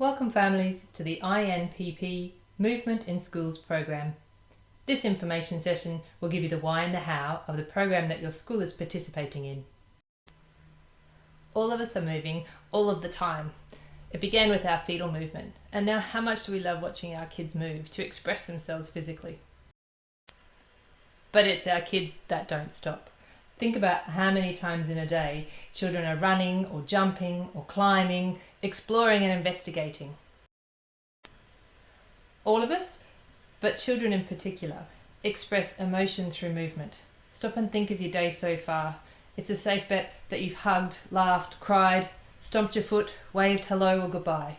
Welcome families to the INPP Movement in Schools program. This information session will give you the why and the how of the program that your school is participating in. All of us are moving all of the time. It began with our fetal movement, and now how much do we love watching our kids move to express themselves physically? But it's our kids that don't stop. Think about how many times in a day children are running or jumping or climbing, exploring and investigating. All of us, but children in particular, express emotion through movement. Stop and think of your day so far. It's a safe bet that you've hugged, laughed, cried, stomped your foot, waved hello or goodbye.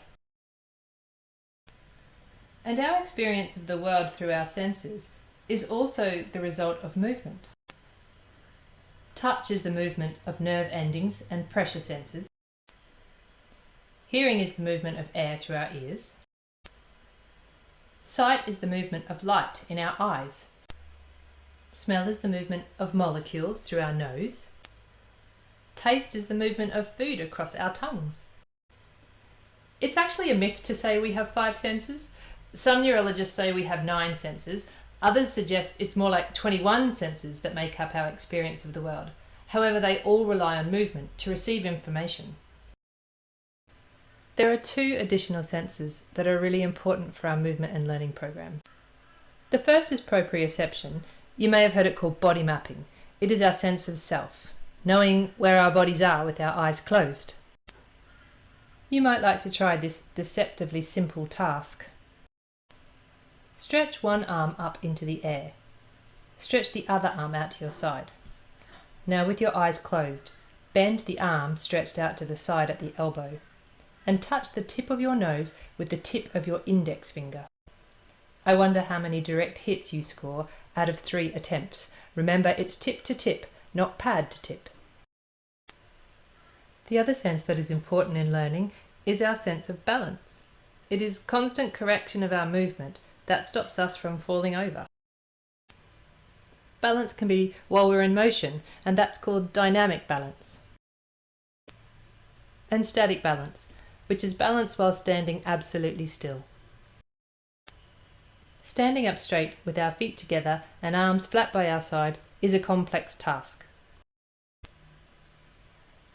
And our experience of the world through our senses is also the result of movement. Touch is the movement of nerve endings and pressure sensors. Hearing is the movement of air through our ears. Sight is the movement of light in our eyes. Smell is the movement of molecules through our nose. Taste is the movement of food across our tongues. It's actually a myth to say we have 5 senses. Some neurologists say we have 9 senses. Others suggest it's more like 21 senses that make up our experience of the world. However, they all rely on movement to receive information. There are 2 additional senses that are really important for our movement and learning program. The first is proprioception. You may have heard it called body mapping. It is our sense of self, knowing where our bodies are with our eyes closed. You might like to try this deceptively simple task. Stretch one arm up into the air. Stretch the other arm out to your side. Now with your eyes closed, bend the arm stretched out to the side at the elbow and touch the tip of your nose with the tip of your index finger. I wonder how many direct hits you score out of 3 attempts. Remember, it's tip to tip, not pad to tip. The other sense that is important in learning is our sense of balance. It is constant correction of our movement that stops us from falling over. Balance can be while we're in motion, and that's called dynamic balance. And static balance, which is balance while standing absolutely still. Standing up straight with our feet together and arms flat by our side is a complex task.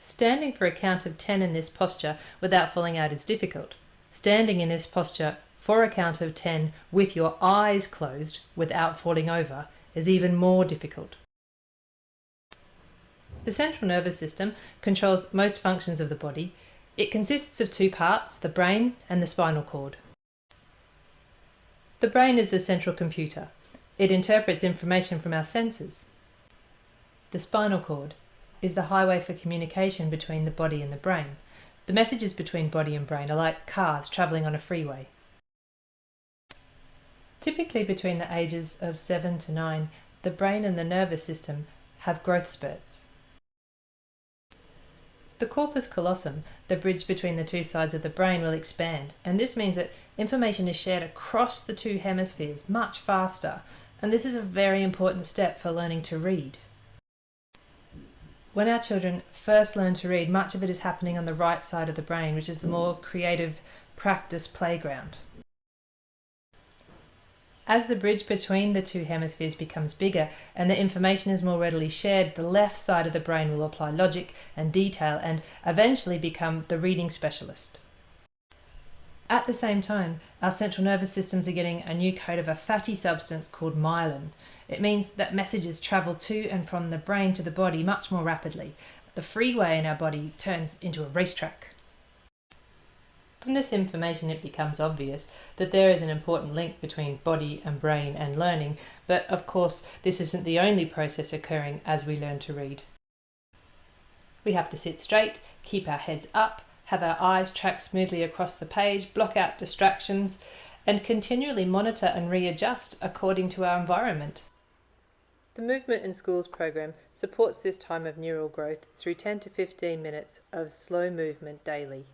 Standing for a count of 10 in this posture without falling out is difficult. Standing in this posture for a count of 10 with your eyes closed without falling over is even more difficult. The central nervous system controls most functions of the body. It consists of 2 parts, the brain and the spinal cord. The brain is the central computer. It interprets information from our senses. The spinal cord is the highway for communication between the body and the brain. The messages between body and brain are like cars travelling on a freeway. Typically between the ages of 7 to 9, the brain and the nervous system have growth spurts. The corpus callosum, the bridge between the 2 sides of the brain, will expand, and this means that information is shared across the 2 hemispheres much faster, and this is a very important step for learning to read. When our children first learn to read, much of it is happening on the right side of the brain, which is the more creative practice playground. As the bridge between the 2 hemispheres becomes bigger and the information is more readily shared, the left side of the brain will apply logic and detail and eventually become the reading specialist. At the same time, our central nervous systems are getting a new coat of a fatty substance called myelin. It means that messages travel to and from the brain to the body much more rapidly. The freeway in our body turns into a racetrack. From this information it becomes obvious that there is an important link between body and brain and learning, but of course this isn't the only process occurring as we learn to read. We have to sit straight, keep our heads up, have our eyes track smoothly across the page, block out distractions, and continually monitor and readjust according to our environment. The Movement in Schools program supports this time of neural growth through 10 to 15 minutes of slow movement daily.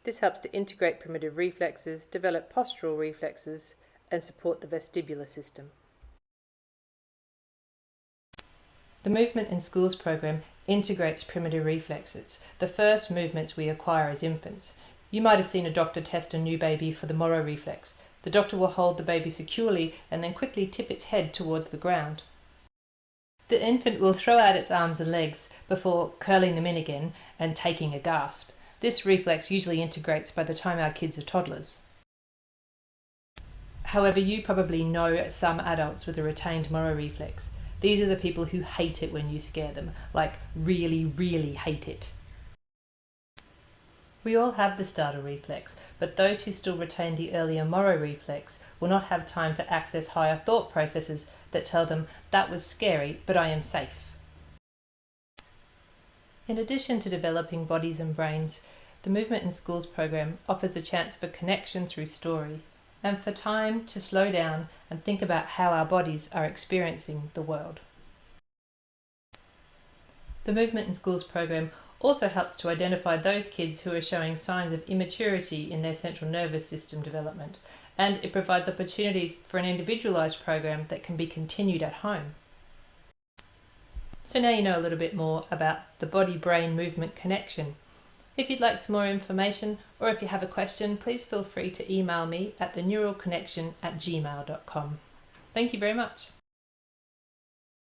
This helps to integrate primitive reflexes, develop postural reflexes, and support the vestibular system. The Movement in Schools program integrates primitive reflexes, the first movements we acquire as infants. You might have seen a doctor test a new baby for the Moro reflex. The doctor will hold the baby securely and then quickly tip its head towards the ground. The infant will throw out its arms and legs before curling them in again and taking a gasp. This reflex usually integrates by the time our kids are toddlers. However, you probably know some adults with a retained Moro reflex. These are the people who hate it when you scare them, like really, really hate it. We all have the startle reflex, but those who still retain the earlier Moro reflex will not have time to access higher thought processes that tell them, that was scary, but I am safe. In addition to developing bodies and brains, the Movement in Schools program offers a chance for connection through story, and for time to slow down and think about how our bodies are experiencing the world. The Movement in Schools program also helps to identify those kids who are showing signs of immaturity in their central nervous system development, and it provides opportunities for an individualised program that can be continued at home. So now you know a little bit more about the body-brain movement connection. If you'd like some more information, or if you have a question, please feel free to email me at theneuralconnection@gmail.com. Thank you very much.